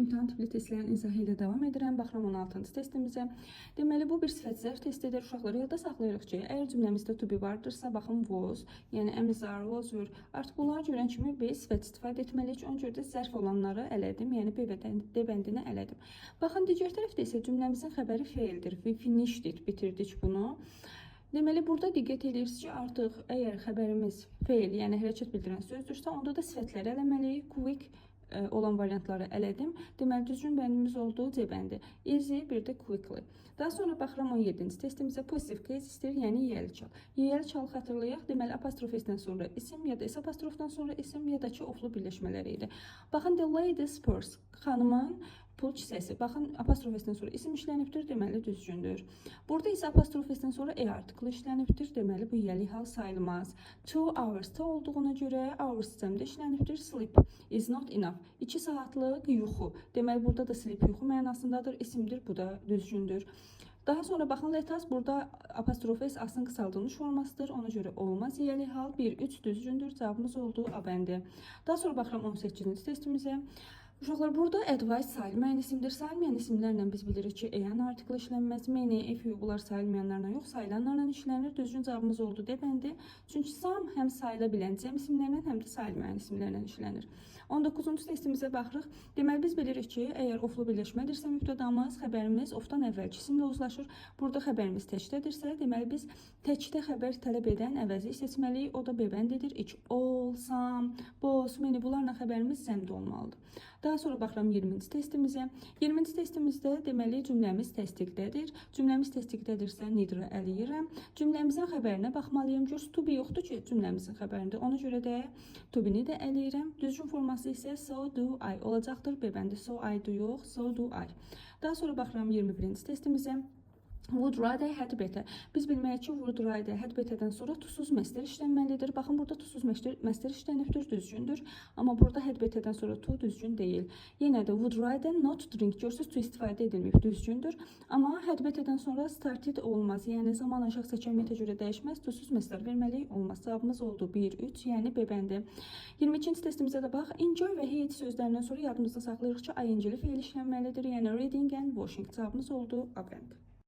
imtahan tipli testlərin izahı ilə davam edirəm. Baxıram 16-cı testimizə. Deməli, bu bir sifət zərf testidir. Uşaqları yadda saxlayırıq ki, əgər cümləmizdə to be vardırsa, baxın was, yəni am, are, was, were. Artıq bunları görən kimi B sifət istifadə etməliyik. Ona görə də zərf olanları elədim, yəni B və D bəndini elədim. Baxın, digər tərəfdə isə cümləmizin xəbəri feildir. We finished it, bitirdik bunu. Deməli, burada diqqət edirsiniz ki, artıq əgər xəbərimiz fail, yəni hərəkət bildirən sözdürsə, onda da sifətləri eləməliyik. Quick olan variantları elədim. Deməli, düzgün bəndimiz oldu C bəndi. Easy, bir də quickly. Daha sonra baxıram 17-ci testimizə positive case istəyir, yəni yiyəli çal. Yiyəli çal xatırlayaq. Deməli, apostrof S-dən sonra isim ya da S apostrofdan sonra isim ya da ki, oflu birləşmələri idi. Baxın, the lady's purse, xanımın pul kisəsi. Baxın, apostrof S-dən sonra isim işlənibdir, deməli düzgündür. Burada isə apostrof S-dən sonra article işlənibdir, deməli bu yiyəli hal sayılmaz. 2 hours-da olduğuna görə hours sistemdə işlənibdir, sleep is not enough. 2 saatlıq yuxu. Deməli, burada da sleep yuxu mənasındadır, isimdir, bu da düzgündür. Daha sonra baxın, let us burada apostrof S asın qısaldılmış formasıdır, ona görə olmaz. Yiyəli hal 1-3 düzgündür, cavabımız oldu A bəndi. Daha sonra baxıram 18-ci testimizə. Uşaqlar, burada advice sayılmayan isimdir. Sayılmayan isimlərlə biz bilirik ki, an article işlənməz, many, if you, bunlar sayılmayanlarla yox, sayılanlarla işlənir. Düzgün cavabımız oldu D bəndi. Çünki some həm sayıla bilən cəm isimlərlə, həm də sayılmayan isimlərlə işlənir. 19-cu testimizə baxırıq. Deməli, biz bilirik ki, əgər oflu birləşmədirsə mübtədamız, xəbərimiz ofdan əvvəlki isimlə uzlaşır. Burada xəbərimiz təkdədirsə, deməli, biz təkdə xəbər tələb edən əvəzi seçməliyik. O da B bəndidir. All, some, both, many, bunlarla xəbərimiz zəmdə olmalıdır. Daha sonra baxıram 20-ci testimizə. 20-ci testimizdə deməli cümləmiz təsdiqdədir. Cümləmiz təsdiqdədirsə need'i ələyirəm. Cümləmizin xəbərinə baxmalıyım. Görürsünüz, to be yoxdur ki, cümləmizin xəbərində. Ona görə də to be-ni də ələyirəm. Düzgün forması isə so do I olacaqdır. B bəndi so I do yox, so do I. Daha sonra baxıram 21-ci testimizə. Would rather had better. Biz bilməliyik ki, would rather had betterdən sonra tusuz məstər işlənməlidir. Baxın, burada tusuz məstər işlənibdir, düzgündür. Amma burada had betterdən sonra to düzgün deyil. Yenə də would rather not drink. Görürsünüz, to istifadə edilməyib, düzgündür. Amma had betterdən sonra started olmaz. Yəni, zaman aşaq seçəmiyyətə görə dəyişməz. Tusuz məstər verməliyik, olmaz. Cavabımız oldu 1-3, yəni B bəndi. 22-ci testimizə də bax. Enjoy və hate sözlərindən sonra yadımızda saxlayırıq ki, ing-li feil işlənməlidir. Yəni, reading and washing. Cavabımız oldu A bəndi.